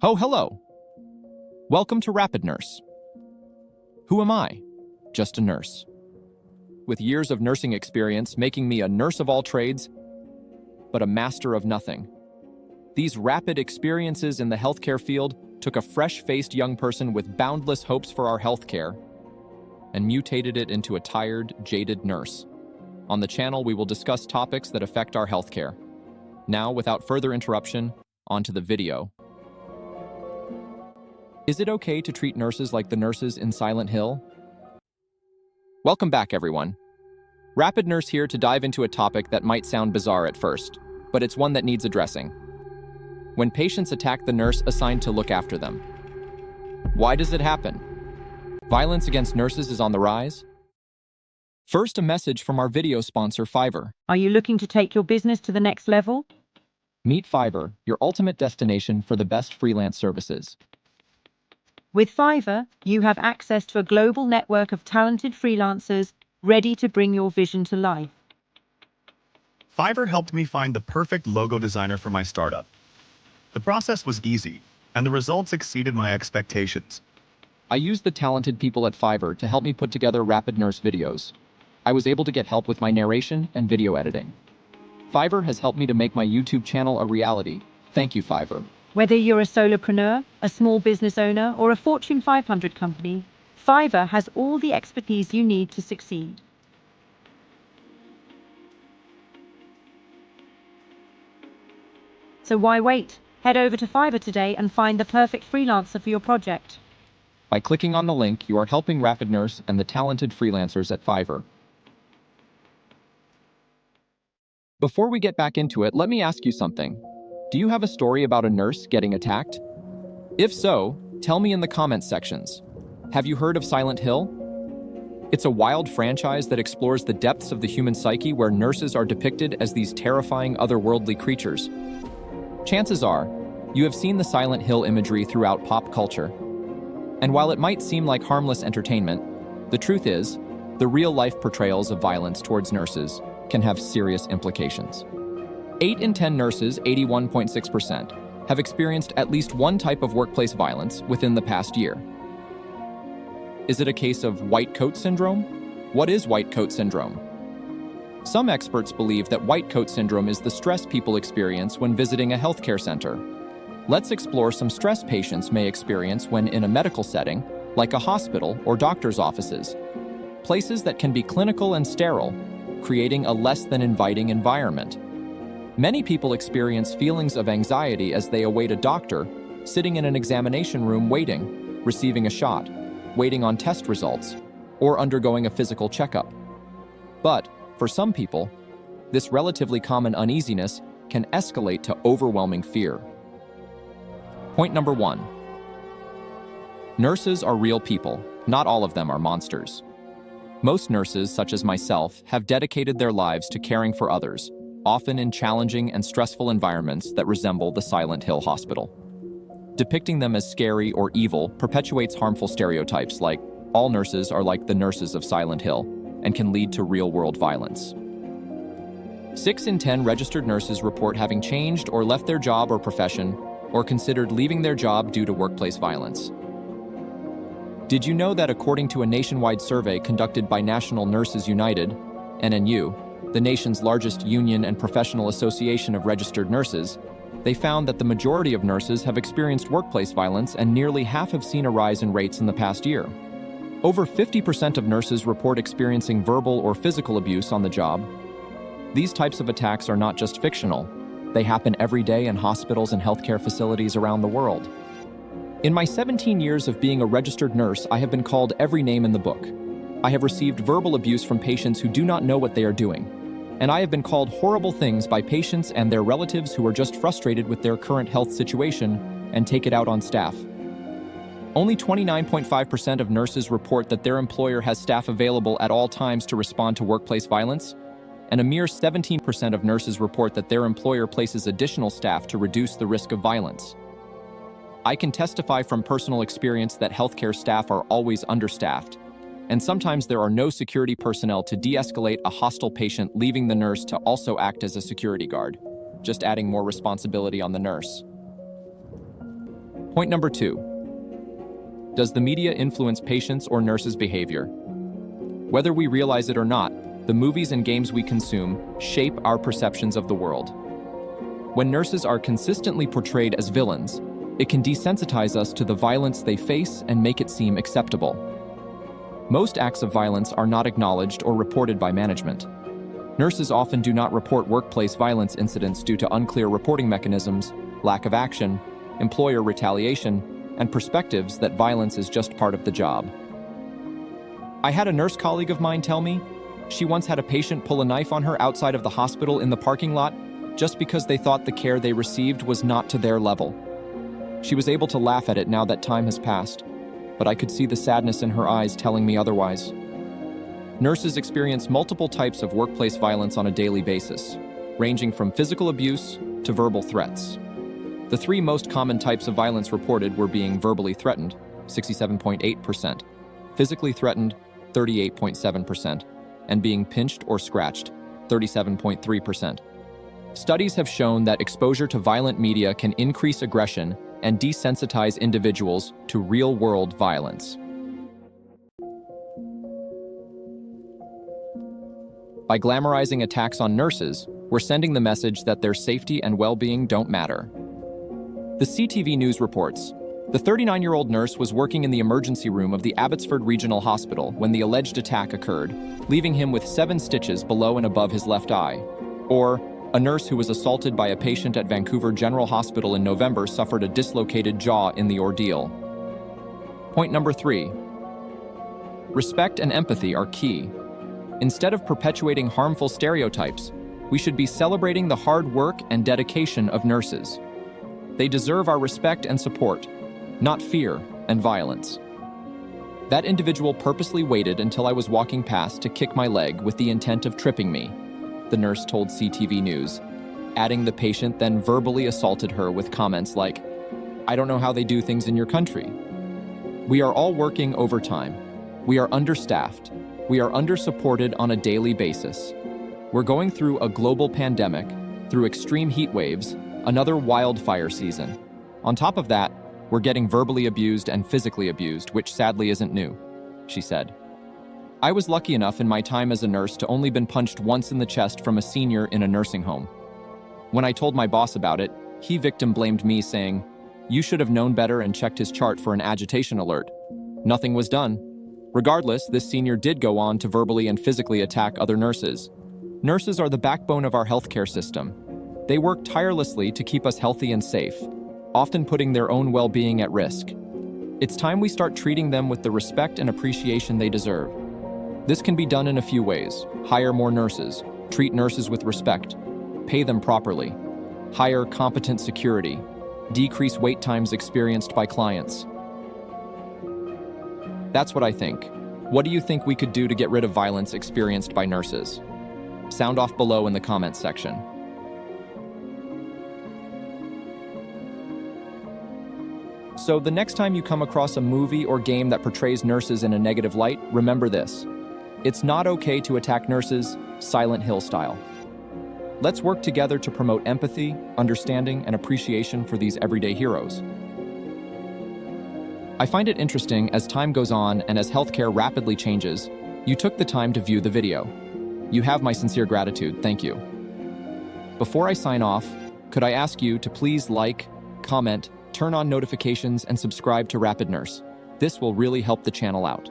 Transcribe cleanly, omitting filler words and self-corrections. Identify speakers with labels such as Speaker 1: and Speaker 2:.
Speaker 1: Oh, hello. Welcome to Rapid Nurse. Who am I? Just a nurse. With years of nursing experience making me a nurse of all trades, but a master of nothing. These rapid experiences in the healthcare field took a fresh-faced young person with boundless hopes for our healthcare and mutated it into a tired, jaded nurse. On the channel, we will discuss topics that affect our healthcare. Now, without further interruption, on to the video. Is it okay to treat nurses like the nurses in Silent Hill? Welcome back, everyone. Rapid Nurse here to dive into a topic that might sound bizarre at first, but it's one that needs addressing. When patients attack the nurse assigned to look after them. Why does it happen? Violence against nurses is on the rise? First, a message from our video sponsor, Fiverr.
Speaker 2: Are you looking to take your business to the next level?
Speaker 1: Meet Fiverr, your ultimate destination for the best freelance services.
Speaker 2: With Fiverr, you have access to a global network of talented freelancers ready to bring your vision to life.
Speaker 3: Fiverr helped me find the perfect logo designer for my startup. The process was easy, and the results exceeded my expectations.
Speaker 1: I used the talented people at Fiverr to help me put together Rapid Nurse videos. I was able to get help with my narration and video editing. Fiverr has helped me to make my YouTube channel a reality. Thank you, Fiverr.
Speaker 2: Whether you're a solopreneur, a small business owner, or a Fortune 500 company, Fiverr has all the expertise you need to succeed. So why wait? Head over to Fiverr today and find the perfect freelancer for your project.
Speaker 1: By clicking on the link, you are helping Rapid Nurse and the talented freelancers at Fiverr. Before we get back into it, let me ask you something. Do you have a story about a nurse getting attacked? If so, tell me in the comments sections. Have you heard of Silent Hill? It's a wild franchise that explores the depths of the human psyche where nurses are depicted as these terrifying otherworldly creatures. Chances are, you have seen the Silent Hill imagery throughout pop culture. And while it might seem like harmless entertainment, the truth is, the real-life portrayals of violence towards nurses can have serious implications. 8 in 10 nurses, 81.6%, have experienced at least one type of workplace violence within the past year. Is it a case of white coat syndrome? What is white coat syndrome? Some experts believe that white coat syndrome is the stress people experience when visiting a healthcare center. Let's explore some stress patients may experience when in a medical setting, like a hospital or doctor's offices, places that can be clinical and sterile, creating a less than inviting environment. Many people experience feelings of anxiety as they await a doctor, sitting in an examination room waiting, receiving a shot, waiting on test results, or undergoing a physical checkup. But, for some people, this relatively common uneasiness can escalate to overwhelming fear. Point number 1. Nurses are real people. Not all of them are monsters. Most nurses, such as myself, have dedicated their lives to caring for others, often in challenging and stressful environments that resemble the Silent Hill Hospital. Depicting them as scary or evil perpetuates harmful stereotypes like all nurses are like the nurses of Silent Hill and can lead to real-world violence. 6 in 10 registered nurses report having changed or left their job or profession or considered leaving their job due to workplace violence. Did you know that according to a nationwide survey conducted by National Nurses United, NNU, the nation's largest union and professional association of registered nurses, they found that the majority of nurses have experienced workplace violence and nearly half have seen a rise in rates in the past year. Over 50% of nurses report experiencing verbal or physical abuse on the job. These types of attacks are not just fictional. They happen every day in hospitals and healthcare facilities around the world. In my 17 years of being a registered nurse, I have been called every name in the book. I have received verbal abuse from patients who do not know what they are doing. And I have been called horrible things by patients and their relatives who are just frustrated with their current health situation and take it out on staff. Only 29.5% of nurses report that their employer has staff available at all times to respond to workplace violence, and a mere 17% of nurses report that their employer places additional staff to reduce the risk of violence. I can testify from personal experience that healthcare staff are always understaffed, and sometimes there are no security personnel to de-escalate a hostile patient, leaving the nurse to also act as a security guard, just adding more responsibility on the nurse. Point number 2. Does the media influence patients' or nurses' behavior? Whether we realize it or not, the movies and games we consume shape our perceptions of the world. When nurses are consistently portrayed as villains, it can desensitize us to the violence they face and make it seem acceptable. Most acts of violence are not acknowledged or reported by management. Nurses often do not report workplace violence incidents due to unclear reporting mechanisms, lack of action, employer retaliation, and perspectives that violence is just part of the job. I had a nurse colleague of mine tell me she once had a patient pull a knife on her outside of the hospital in the parking lot just because they thought the care they received was not to their level. She was able to laugh at it now that time has passed, but I could see the sadness in her eyes telling me otherwise. Nurses experience multiple types of workplace violence on a daily basis, ranging from physical abuse to verbal threats. The 3 most common types of violence reported were being verbally threatened, 67.8%, physically threatened, 38.7%, and being pinched or scratched, 37.3%. Studies have shown that exposure to violent media can increase aggression and desensitize individuals to real-world violence. By glamorizing attacks on nurses, we're sending the message that their safety and well-being don't matter. The CTV News reports, the 39-year-old nurse was working in the emergency room of the Abbotsford Regional Hospital when the alleged attack occurred, leaving him with 7 stitches below and above his left eye. Or, a nurse who was assaulted by a patient at Vancouver General Hospital in November suffered a dislocated jaw in the ordeal. Point number 3. Respect and empathy are key. Instead of perpetuating harmful stereotypes, we should be celebrating the hard work and dedication of nurses. They deserve our respect and support, not fear and violence. That individual purposely waited until I was walking past to kick my leg with the intent of tripping me, the nurse told CTV News, adding the patient then verbally assaulted her with comments like, "I don't know how they do things in your country." We are all working overtime. We are understaffed. We are undersupported on a daily basis. We're going through a global pandemic, through extreme heat waves, another wildfire season. On top of that, we're getting verbally abused and physically abused, which sadly isn't new, she said. I was lucky enough in my time as a nurse to only been punched once in the chest from a senior in a nursing home. When I told my boss about it, he victim blamed me, saying, "You should have known better and checked his chart for an agitation alert." Nothing was done. Regardless, this senior did go on to verbally and physically attack other nurses. Nurses are the backbone of our healthcare system. They work tirelessly to keep us healthy and safe, often putting their own well-being at risk. It's time we start treating them with the respect and appreciation they deserve. This can be done in a few ways. Hire more nurses, treat nurses with respect, pay them properly, hire competent security, decrease wait times experienced by clients. That's what I think. What do you think we could do to get rid of violence experienced by nurses? Sound off below in the comments section. So the next time you come across a movie or game that portrays nurses in a negative light, remember this. It's not okay to attack nurses, Silent Hill style. Let's work together to promote empathy, understanding, and appreciation for these everyday heroes. I find it interesting as time goes on and as healthcare rapidly changes, you took the time to view the video. You have my sincere gratitude, thank you. Before I sign off, could I ask you to please like, comment, turn on notifications, and subscribe to Rapid Nurse. This will really help the channel out.